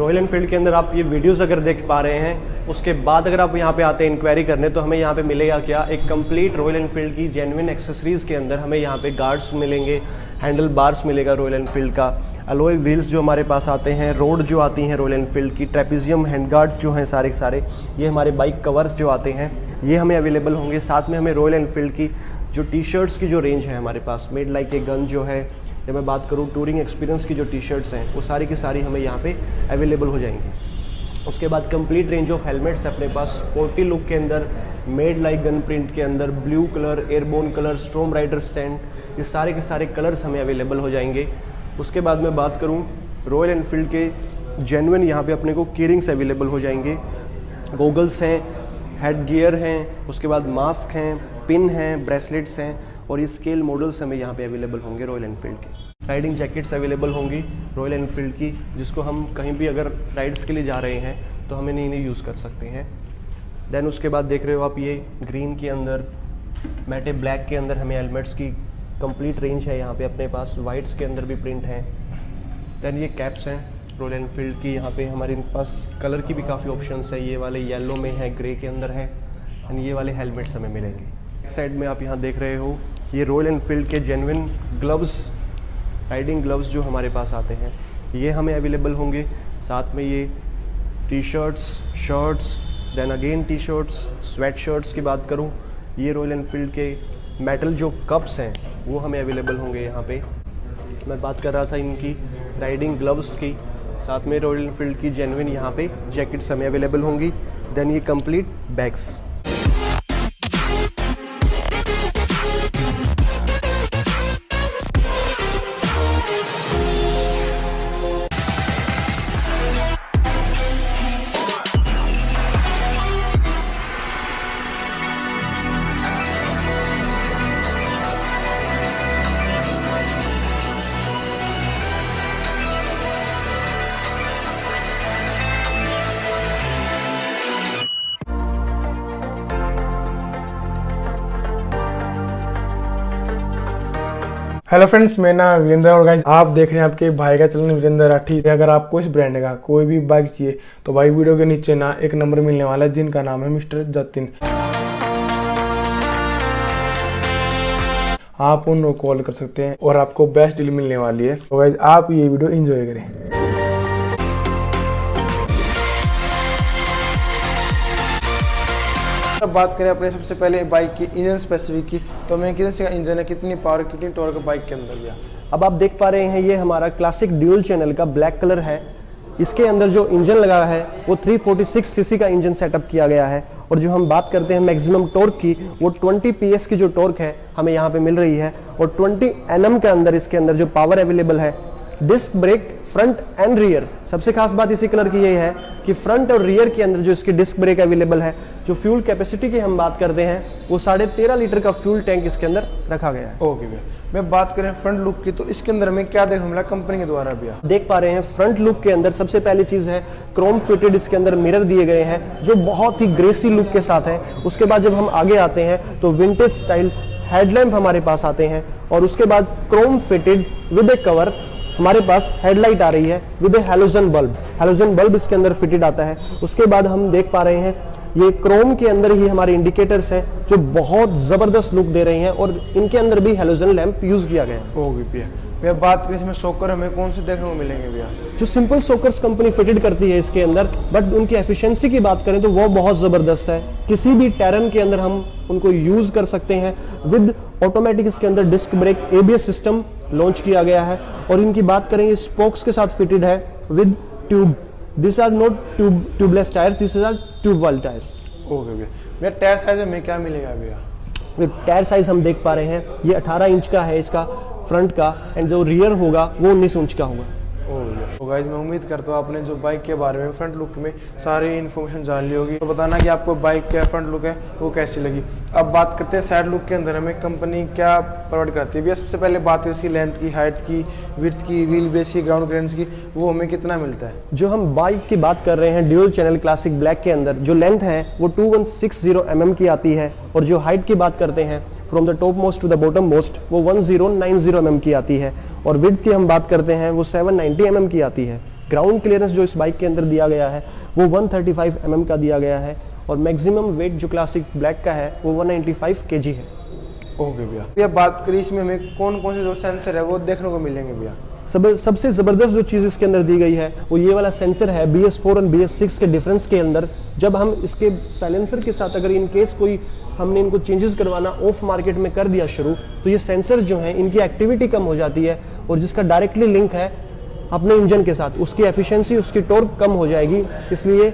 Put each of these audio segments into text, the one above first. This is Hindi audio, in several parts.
रॉयल एनफील्ड के अंदर आप ये वीडियोस अगर देख पा रहे हैं, उसके बाद अगर आप यहाँ पे आते हैं इंक्वायरी करने, तो हमें यहाँ पे मिलेगा क्या, एक कंप्लीट रॉयल एनफील्ड की जेन्युइन एक्सेसरीज़ के अंदर हमें यहाँ पे गार्ड्स मिलेंगे, हैंडल बार्स मिलेगा रॉयल एनफील्ड का, अलॉय व्हील्स जो हमारे पास आते हैं, रोड जो आती हैं रॉयल एनफील्ड की, ट्रेपेजियम हैंड गार्ड्स जो हैं सारे के सारे, ये हमारे बाइक कवर्स जो आते हैं ये हमें अवेलेबल होंगे। साथ में हमें रॉयल एनफील्ड की जो टी शर्ट्स की जो रेंज है हमारे पास, मेड लाइक ए गन जो है, जब मैं बात करूँ टूरिंग एक्सपीरियंस की जो टी शर्ट्स हैं वो सारी की सारी हमें यहाँ पे अवेलेबल हो जाएंगी। उसके बाद कंप्लीट रेंज ऑफ हेलमेट्स अपने पास स्पोर्टी लुक के अंदर, मेड लाइक गन प्रिंट के अंदर, blue colour, airborne colour, storm rider stand, ये सारे के सारे कलर्स हमें अवेलेबल हो जाएंगे। उसके बाद मैं बात करूँ रॉयल एनफील्ड के जेन्युइन यहाँ पे अपने को कीरिंग्स अवेलेबल हो जाएंगे, गोगल्स हैं, हेड गियर हैं, उसके बाद मास्क हैं, पिन हैं, ब्रेसलेट्स हैं, और ये स्केल मॉडल्स हमें यहाँ पे अवेलेबल होंगे रॉयल एनफील्ड के। राइडिंग जैकेट्स अवेलेबल होंगी रॉयल एनफील्ड की, जिसको हम कहीं भी अगर राइड्स के लिए जा रहे हैं तो हमें नहीं यूज़ कर सकते हैं। देन उसके बाद देख रहे हो आप ये ग्रीन के अंदर, मैटे ब्लैक के अंदर हमें हेलमेट्स की कंप्लीट रेंज है यहाँ पे अपने पास, वाइट्स के अंदर भी प्रिंट हैं। देन ये कैप्स हैं रॉयल एनफील्ड की, यहाँ पे हमारे पास कलर की भी काफ़ी ऑप्शंस है, ये वाले येलो में है, ग्रे के अंदर है, एंड ये वाले हेलमेट्स हमें मिलेंगे। एक साइड में आप यहाँ देख रहे हो ये रॉयल एनफील्ड के जेन्युइन ग्लव्स, राइडिंग ग्लव्स जो हमारे पास आते हैं ये हमें अवेलेबल होंगे। साथ में ये T shirts, shirts, then again T shirts, sweat shirts की बात करूँ, ये रॉयल एनफील्ड के मेटल जो कप्स हैं वो हमें अवेलेबल होंगे यहाँ पे। मैं बात कर रहा था इनकी राइडिंग ग्लव्स की, साथ में रॉयल एनफील्ड की जेन्युइन यहाँ पे जैकेट्स हमें अवेलेबल होंगी। देन ये कंप्लीट बैग्स। हेलो फ्रेंड्स, मेरा नाम वीरेंद्र और गाइस आप देख रहे हैं आपके भाई का चैनल वीरेंद्र राठी। अगर आपको इस ब्रांड का कोई भी बाइक चाहिए तो भाई वीडियो के नीचे ना एक नंबर मिलने वाला है जिनका नाम है मिस्टर जतिन। आप उनको कॉल कर सकते हैं और आपको बेस्ट डील मिलने वाली है। तो गाइस आप ये वीडियो एंजॉय करें। अब बात करें अपने सबसे पहले बाइक की इंजन स्पेसिफिक की, तो हमें कितने का इंजन है, कितनी पावर, कितनी टॉर्क बाइक के अंदर गया। अब आप देख पा रहे हैं ये हमारा क्लासिक ड्यूल चैनल का ब्लैक कलर है। इसके अंदर जो इंजन लगा है वो 346 सीसी का इंजन सेटअप किया गया है, और जो हम बात करते हैं मैक्सिमम टॉर्क की, वो 20 PS की जो टॉर्क है हमें यहाँ पे मिल रही है, और 20 Nm के अंदर इसके अंदर जो पावर अवेलेबल है। Disc brake front and rear, सबसे खास बात इसी कलर की यही है कि फ्रंट और रियर के अंदर जो इसकी डिस्क ब्रेक अवेलेबल है। जो फ्यूल कैपेसिटी की हम बात करते हैं वो 13.5 लीटर का फ्यूल टैंक इसके अंदर रखा गया है। ओके भैया, मैं बात करें फ्रंट लुक की, तो इसके अंदर हमें क्या देखने मिला कंपनी के द्वारा भैया। देख पा रहे हैं फ्रंट लुक के अंदर सबसे पहली चीज है क्रोम फिटेड इसके अंदर मिरर दिए गए हैं जो बहुत ही ग्रेसी लुक के साथ है। उसके बाद जब हम आगे आते हैं तो विंटेज स्टाइल हेडलैम्प हमारे पास आते हैं, और उसके बाद Chrome fitted with A cover हमारे पास हेडलाइट आ रही है with A halogen bulb. Halogen bulb इसके अंदर फिटेड आता है। उसके बाद हम देख पा रहे हैं ये क्रोम के अंदर ही हमारे इंडिकेटर्स हैं जो बहुत जबरदस्त लुक दे रहे हैं, और इनके अंदर भी हैलोजन लैंप यूज किया गया है। ओके भैया, मैं बात करें इसमें सोकर हमें कौन से देखने को मिलेंगे भैया। जो सिंपल सोकर्स कंपनी फिटेड करती है इसके अंदर, बट उनकी एफिशिएंसी की बात करें तो वो बहुत जबरदस्त है। किसी भी टेरन के अंदर हम उनको यूज कर सकते हैं। विद ऑटोमेटिक इसके अंदर disc brake ABS system launch किया गया है, और इनकी बात करें ये स्पोक्स के साथ फिटेड है with tube. This are not tubeless tyres, this are tube वाले टायर्स। ओके भैया, टायर साइज में क्या मिलेगा भैया। टायर साइज हम देख पा रहे हैं ये 18 इंच का है इसका फ्रंट का, एंड जो रियर होगा वो 19 इंच का होगा। तो गाइस मैं उम्मीद करता हूँ आपने जो बाइक के बारे में फ्रंट लुक में सारी इन्फॉर्मेशन जान ली होगी। तो बताना कि आपको बाइक क्या फ्रंट लुक है वो कैसी लगी। अब बात करते हैं साइड लुक के अंदर हमें कंपनी क्या प्रोवाइड करती है भैया। सबसे पहले बात है इसकी लेंथ की, हाइट की, विड्थ की, व्हील बेस की, ग्राउंड क्लियरेंस की, वो हमें कितना मिलता है। जो हम बाइक की बात कर रहे हैं ड्यूल चैनल क्लासिक ब्लैक के अंदर, जो लेंथ है वो 2160 mm की आती है, और जो हाइट की बात करते हैं from the top most to the bottom most वो 1090 mm की आती है, और विड्थ की हम बात करते हैं वो 790 mm की आती है। ग्राउंड क्लियरेंस जो इस बाइक के अंदर दिया गया है वो 135 mm का दिया गया है और मैक्सिमम वेट जो क्लासिक ब्लैक का है वो 195 kg है। ओके भैया, भैया बात करें इसमें हमें कौन कौन से जो सेंसर है वो देखने को मिलेंगे भैया? सबसे ज़बरदस्त जो चीज़ इसके अंदर दी गई है वो ये वाला सेंसर है BS4 और BS6 के डिफरेंस के अंदर। जब हम इसके साइलेंसर के साथ अगर इन केस कोई हमने इनको चेंजेस करवाना ऑफ मार्केट में कर दिया शुरू, तो ये सेंसर जो हैं इनकी एक्टिविटी कम हो जाती है और जिसका डायरेक्टली लिंक है अपने इंजन के साथ, उसकी एफिशिएंसी, उसकी टॉर्क कम हो जाएगी। इसलिए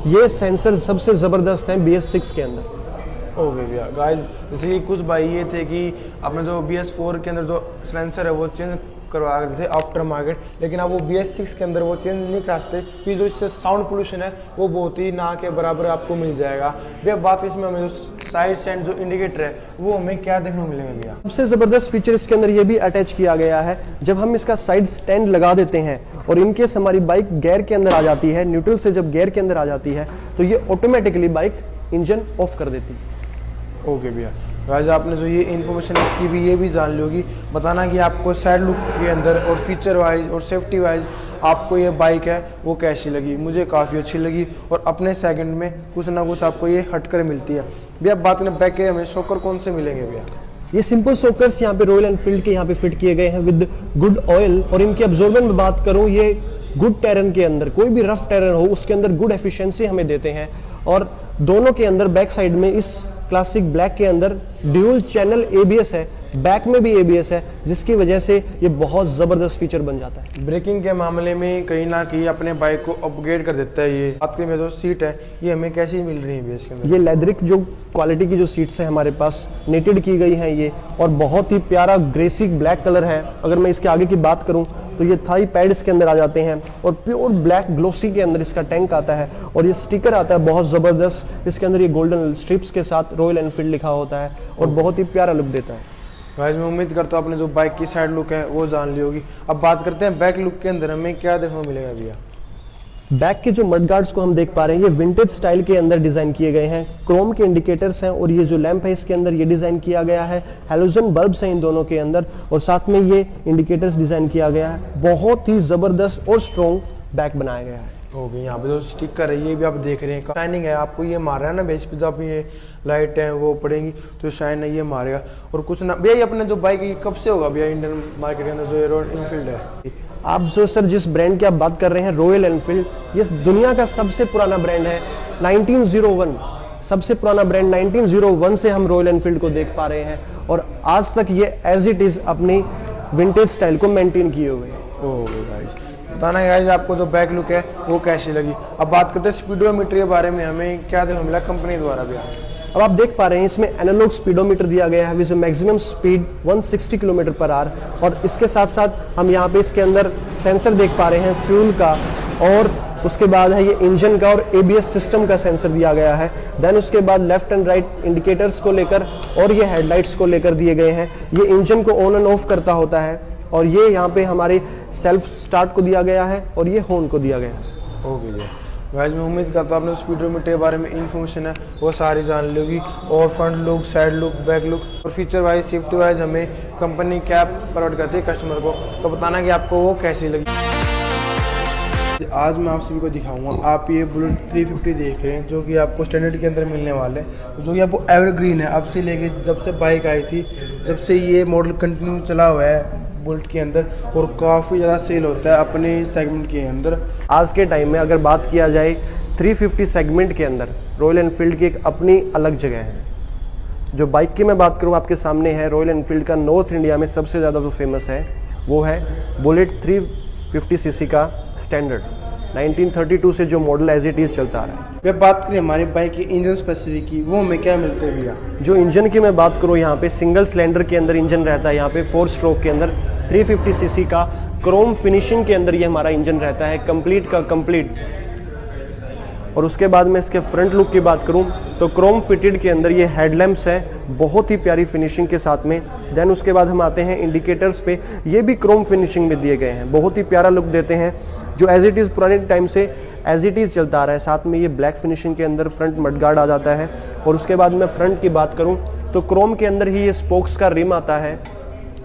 ये सेंसर सबसे ज़बरदस्त हैं BS6 के अंदर। ओके भैया, गाइस जैसे कि कुछ भाई ये थे कि आपने जो BS4 के अंदर जो साइलेंसर है वो चेंज करवा रहे थे आफ्टर मार्केट, लेकिन अब वो BS6 के अंदर वो चेंज नहीं करा सकते कि जो इससे साउंड पोल्यूशन है वो बहुत ही ना के बराबर आपको मिल जाएगा। भैया बात इसमें हमें जो साइड स्टैंड जो इंडिकेटर है वो हमें क्या देखने को मिलेंगे भैया? सबसे ज़बरदस्त फीचर इसके अंदर ये भी अटैच किया गया है, जब हम इसका साइड स्टैंड लगा देते हैं और इनकेस हमारी बाइक गियर के अंदर आ जाती है, न्यूट्रल से जब गियर के अंदर आ जाती है तो ये ऑटोमेटिकली बाइक इंजन ऑफ कर देती है। ओके भैया, गाइस आपने जो ये इन्फॉर्मेशन इसकी भी ये भी जान ली होगी, बताना कि आपको साइड लुक के अंदर और फीचर वाइज और सेफ्टी वाइज आपको ये बाइक है वो कैसी लगी। मुझे काफ़ी अच्छी लगी और अपने सेकंड में कुछ ना कुछ आपको ये हटकर मिलती है। भैया बात करें बैक के हमें शॉकर कौन से मिलेंगे भैया? ये सिंपल शॉकर्स यहाँ पे रॉयल एनफील्ड के यहाँ पे फिट किए गए हैं विद गुड ऑयल, और इनकी अब्जॉर्बेंट में बात करूँ ये गुड टेरन के अंदर, कोई भी रफ टेरन हो उसके अंदर गुड एफिशिएंसी हमें देते हैं। और दोनों के अंदर बैक साइड में इस क्लासिक ब्लैक के अंदर ड्यूल चैनल ABS है, बैक में भी ABS है, जिसकी वजह से ये बहुत ज़बरदस्त फीचर बन जाता है। ब्रेकिंग के मामले में कहीं ना कहीं अपने बाइक को अपग्रेड कर देता है। ये आपके में जो सीट है ये हमें कैसी मिल रही है इसके अंदर? ये लेदरिक जो क्वालिटी की जो सीट्स हैं हमारे पास नेटेड की गई हैं ये, और बहुत ही प्यारा ग्रेसिक ब्लैक कलर है। अगर मैं इसके आगे की बात करूं तो ये थाई पैड इसके अंदर आ जाते हैं और प्योर ब्लैक ग्लोसी के अंदर इसका टैंक आता है और ये स्टिकर आता है बहुत ज़बरदस्त। इसके अंदर ये गोल्डन स्ट्रिप्स के साथ रॉयल एनफील्ड लिखा होता है और बहुत ही प्यारा लुक देता है। गाइस मैं उम्मीद करता हूँ आपने जो बाइक की साइड लुक है वो जान ली होगी। अब बात करते हैं बैक लुक के अंदर हमें क्या देखने को मिलेगा भैया? बैक के जो मड गार्ड्स को हम देख पा रहे हैं ये विंटेज स्टाइल के अंदर डिजाइन किए गए हैं। क्रोम के इंडिकेटर्स हैं और ये जो लैंप है इसके अंदर ये डिजाइन किया गया है। हैलोजन बल्ब्स हैं इन दोनों के अंदर और साथ में ये इंडिकेटर्स डिजाइन किया गया है। बहुत ही जबरदस्त और स्ट्रॉन्ग बैक बनाया गया है। ओके, यहाँ पे जो स्टिकर है ये भी आप देख रहे हैं, शाइनिंग है। आपको ये मार रहा है ना बेस पे, जब ये लाइट है वो पड़ेंगी तो शाइन है ये मारेगा। और कुछ ना भैया, ये अपने जो बाइक है कब से होगा भैया इंडियन मार्केट के अंदर जो रॉयल एनफील्ड है? आप जो सर जिस ब्रांड की आप बात कर रहे हैं रॉयल एनफील्ड, ये दुनिया का सबसे पुराना ब्रांड है। 1901 सबसे पुराना ब्रांड 1901 से हम रॉयल एनफील्ड को देख पा रहे हैं और आज तक ये एज इट इज अपनी विंटेज स्टाइल को मेंटेन किए हुए हैं। ओके गाइस, बताना गाइस आपको जो बैक लुक है वो कैसी लगी। अब बात करते हैं स्पीडोमीटर के बारे में, हमें क्या देखने मिला कंपनी द्वारा भैया? अब आप देख पा रहे हैं इसमें एनालॉग स्पीडोमीटर दिया गया है with maximum speed 160 kilometre per hour, और इसके साथ साथ हम यहाँ पे इसके अंदर सेंसर देख पा रहे हैं फ्यूल का, और उसके बाद है ये इंजन का और ABS सिस्टम का सेंसर दिया गया है। देन उसके बाद लेफ्ट एंड राइट इंडिकेटर्स को लेकर और ये हेडलाइट्स को लेकर दिए गए हैं। ये इंजन को ऑन एंड ऑफ करता होता है और ये यहाँ पे हमारे सेल्फ स्टार्ट को दिया गया है और ये हॉर्न को दिया गया है। ओके भैया, गाइस मैं उम्मीद करता हूँ आपने स्पीडोमीटर के बारे में इन्फॉर्मेशन है वो सारी जान लोगी, और front look, side look, back look और फीचर वाइज, सेफ्टी वाइज हमें कंपनी क्या प्रोवाइड करती है कस्टमर को, तो बताना कि आपको वो कैसी लगी। आज मैं आप सभी को दिखाऊंगा, आप ये बुलेट 350 देख रहे हैं जो कि आपको स्टैंडर्ड के अंदर मिलने वाले हैं, जो कि आपको एवरग्रीन है। अब से लेके जब से बाइक आई थी जब से ये मॉडल कंटिन्यू चला हुआ है बुलेट के अंदर, और काफ़ी ज़्यादा सेल होता है अपने सेगमेंट के अंदर। आज के टाइम में अगर बात किया जाए 350 सेगमेंट के अंदर रॉयल एनफील्ड की एक अपनी अलग जगह है। जो बाइक की मैं बात करूँ आपके सामने है रॉयल एनफील्ड का नॉर्थ इंडिया में सबसे ज़्यादा जो फेमस है वो है बुलेट 350 cc का स्टैंडर्ड 1932 से जो मॉडल एज इट इज़ चलता आ रहा है। मैं बात करें हमारी बाइक की इंजन स्पेसिफिक की, वो हमें क्या मिलते हैं भैया? जो इंजन की मैं बात करूँ यहाँ पे सिंगल सिलेंडर के अंदर इंजन रहता है, यहाँ पे 4 स्ट्रोक के अंदर 350 cc का क्रोम फिनिशिंग के अंदर ये हमारा इंजन रहता है, कंप्लीट का कंप्लीट। और उसके बाद में इसके फ्रंट लुक की बात करूं तो क्रोम फिटेड के अंदर ये हेडलैम्प्स हैं बहुत ही प्यारी फिनिशिंग के साथ में। देन उसके बाद हम आते हैं इंडिकेटर्स पे, ये भी क्रोम फिनिशिंग में दिए गए हैं, बहुत ही प्यारा लुक देते हैं, जो एज इट इज़ पुराने टाइम से एज इट इज़ चलता आ रहा है। साथ में ये ब्लैक फिनिशिंग के अंदर फ्रंट मडगार्ड आ जाता है। और उसके बाद मैं फ्रंट की बात करूँ तो क्रोम के अंदर ही ये स्पोक्स का रिम आता है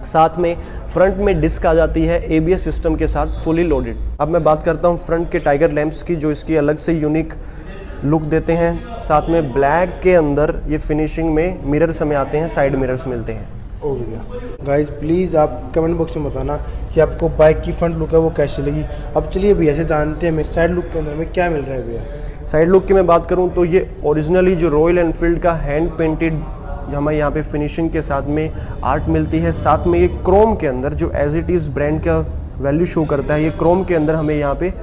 साथ में फ्रंट में डिस्क आ जाती है ABS सिस्टम के साथ फुली लोडेड। अब मैं बात करता हूँ फ्रंट के टाइगर लैंप्स की, जो इसकी अलग से यूनिक लुक देते हैं। साथ में ब्लैक के अंदर ये फिनिशिंग में मिरर्स में आते हैं, साइड मिरर्स मिलते हैं। ओके भैया। गाइज प्लीज़ आप कमेंट बॉक्स में बताना कि आपको बाइक की फ्रंट लुक है वो कैसी लगी। अब चलिए भैया से जानते हैं हमें साइड लुक के अंदर में क्या मिल रहा है भैया। साइड लुक की मैं बात करूं तो ये ओरिजिनली जो रॉयल एनफील्ड का हैंड पेंटेड हमें यहाँ पे फिनिशिंग के साथ में आर्ट मिलती है। साथ में ये क्रोम के अंदर जो एज इट इज़ ब्रांड का वैल्यू शो करता है, ये क्रोम के अंदर हमें यहाँ पे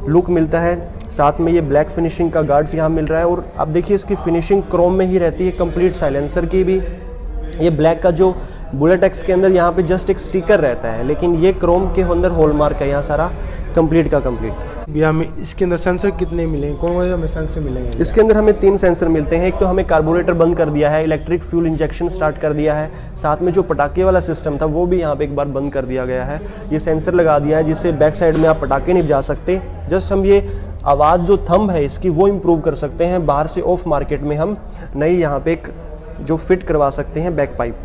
लुक मिलता है। साथ में ये ब्लैक फिनिशिंग का गार्ड्स यहाँ मिल रहा है। और अब देखिए इसकी फिनिशिंग क्रोम में ही रहती है, कंप्लीट साइलेंसर की भी। ये ब्लैक का जो बुलेट एक्स के अंदर यहाँ पे जस्ट एक स्टिकर रहता है, लेकिन ये क्रोम के अंदर हॉलमार्क है यहाँ सारा कंप्लीट का कंप्लीट। भैया हमें इसके अंदर सेंसर कितने मिलेंगे, कौन कौन से हमें सेंसर मिलेंगे? इसके अंदर हमें 3 सेंसर मिलते हैं। एक तो हमें कार्बोरेटर बंद कर दिया है, इलेक्ट्रिक फ्यूल इंजेक्शन स्टार्ट कर दिया है। साथ में जो पटाखे वाला सिस्टम था वो भी यहाँ पे एक बार बंद कर दिया गया है। ये सेंसर लगा दिया है जिससे बैक साइड में आप पटाखे नहीं जा सकते। जस्ट हम ये आवाज़ जो थंब है इसकी वो इम्प्रूव कर सकते हैं। बाहर से ऑफ मार्केट में हम नई यहाँ पे एक जो फिट करवा सकते हैं बैक पाइप।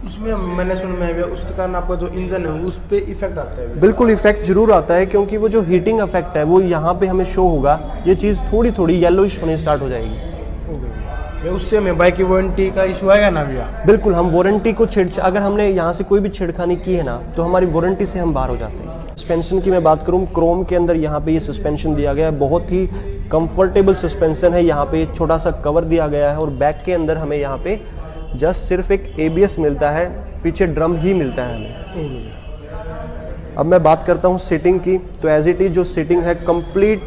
उसमें मैंने सुना है उसके कारण आपका जो इंजन है उस पर इफेक्ट आता है? बिल्कुल इफेक्ट जरूर आता है, क्योंकि वो जो हीटिंग इफेक्ट है वो यहाँ पे हमें शो होगा। ये चीज़ थोड़ी थोड़ी येलोइश होने स्टार्ट हो जाएगी। उससे हमें बाइक की वारंटी का इशू आएगा ना भैया? बिल्कुल, हम वारंटी को अगर हमने यहाँ से कोई भी छेड़खानी की है ना तो हमारी वारंटी से हम बाहर हो जाते हैं। सस्पेंशन की मैं बात करूँ, क्रोम के अंदर यहाँ पे ये सस्पेंशन दिया गया है, बहुत ही कंफर्टेबल सस्पेंशन है। यहाँ पे छोटा सा कवर दिया गया है और बैक के अंदर हमें यहाँ पे जस्ट सिर्फ एक ABS मिलता है, पीछे ड्रम ही मिलता है हमें। अब मैं बात करता हूँ सीटिंग की, तो एज इट इज जो सीटिंग है कंप्लीट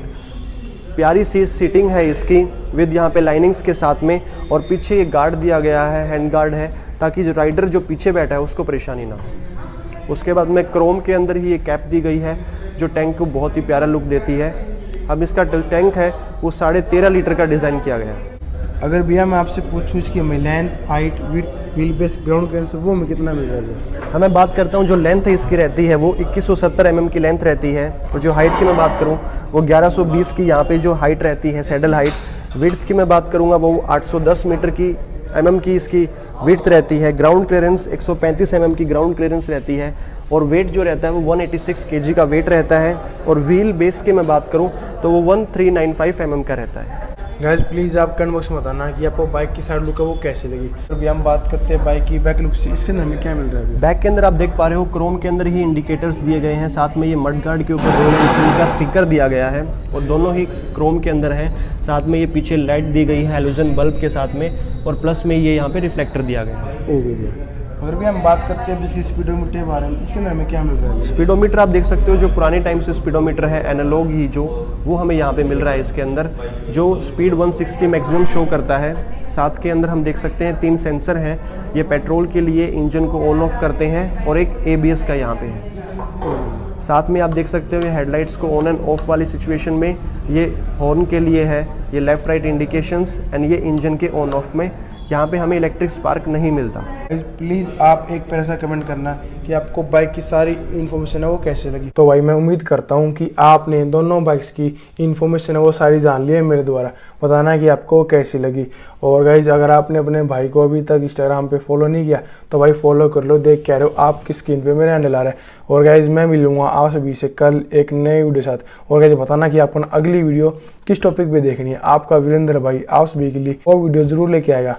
प्यारी सी सीटिंग है इसकी, विद यहाँ पे लाइनिंग्स के साथ में। और पीछे ये गार्ड दिया गया है, हैंड गार्ड है, ताकि जो राइडर जो पीछे बैठा है उसको परेशानी ना हो। उसके बाद में क्रोम के अंदर ही ये कैप दी गई है जो टैंक को बहुत ही प्यारा लुक देती है। अब इसका टैंक है वो 13.5 लीटर का डिज़ाइन किया गया है। अगर भैया मैं आपसे पूछूँ इसकी हमें length, height, width, wheel base, ground clearance वो हमें कितना मिल रहा है? हमें बात करता हूँ जो लेंथ है इसकी रहती है वो 2170 mm की लेंथ रहती है। और जो हाइट की मैं बात करूँ वो 1120 की यहाँ पे जो हाइट रहती है, सैडल हाइट। विड्थ की मैं बात करूँगा वो 810 मीटर की mm की इसकी विड्थ रहती है। ग्राउंड क्लियरेंस 135 mm की ग्राउंड क्लियरेंस रहती है। और वेट जो रहता है वो 186 kg का वेट रहता है। और व्हील बेस की मैं बात करूँ तो वो 1395 mm का रहता है। गाइस प्लीज़ आप कमेंट बॉक्स में बताना कि आपको बाइक की साइड लुक है वो कैसी लगी। अभी हम बात करते हैं बाइक की बैक लुक से, इसके अंदर हमें क्या मिल रहा है? बैक के अंदर आप देख पा रहे हो क्रोम के अंदर ही इंडिकेटर्स दिए गए हैं। साथ में ये मड गार्ड के ऊपर रॉयल एनफील्ड का स्टिकर दिया गया है और दोनों ही क्रोम के अंदर है। साथ में ये पीछे लाइट दी गई है हैलोजन बल्ब के साथ में, और प्लस में ये यहाँ पे रिफ्लेक्टर दिया गया है। ओके भैया। अगर भी हम बात करते हैं इसकी स्पीडोमीटर के बारे में, इसके अंदर हमें क्या मिल रहा है? स्पीडोमीटर आप देख सकते हो जो पुराने टाइम से स्पीडोमीटर है एनालॉग ही जो, वो हमें यहाँ पे मिल रहा है। इसके अंदर जो स्पीड 160 मैक्सिमम शो करता है। साथ के अंदर हम देख सकते हैं 3 सेंसर हैं। ये पेट्रोल के लिए इंजन को ऑन ऑफ करते हैं और एक ABS का यहाँ पे है। साथ में आप देख सकते हो ये हेडलाइट्स को ऑन एंड ऑफ वाली सिचुएशन में, ये हॉर्न के लिए है, ये लेफ्ट राइट इंडिकेशंस, एंड ये इंजन के ऑन ऑफ में। यहाँ पे हमें इलेक्ट्रिक स्पार्क नहीं मिलता। प्लीज़ आप एक पैसा कमेंट करना कि आपको बाइक की सारी इन्फॉर्मेशन है वो कैसे लगी। तो भाई मैं उम्मीद करता हूँ कि आपने दोनों बाइक्स की इन्फॉर्मेशन है वो सारी जान ली है मेरे द्वारा। बताना कि आपको कैसी लगी। और गाइज अगर आपने अपने भाई को अभी तक इंस्टाग्राम पे फॉलो नहीं किया तो भाई फॉलो कर लो। देख कह रहे हो आपकी स्क्रीन पे मेरा हैंडल आ रहा है। और गाइज मैं मिलूंगा आप सभी से कल एक नए वीडियो साथ। और गाइज बताना कि आपको अगली वीडियो किस टॉपिक पे देखनी है। आपका वीरेंद्र भाई आप सभी के लिए वो वीडियो जरूर लेके आएगा।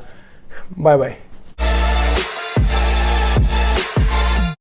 Bye bye.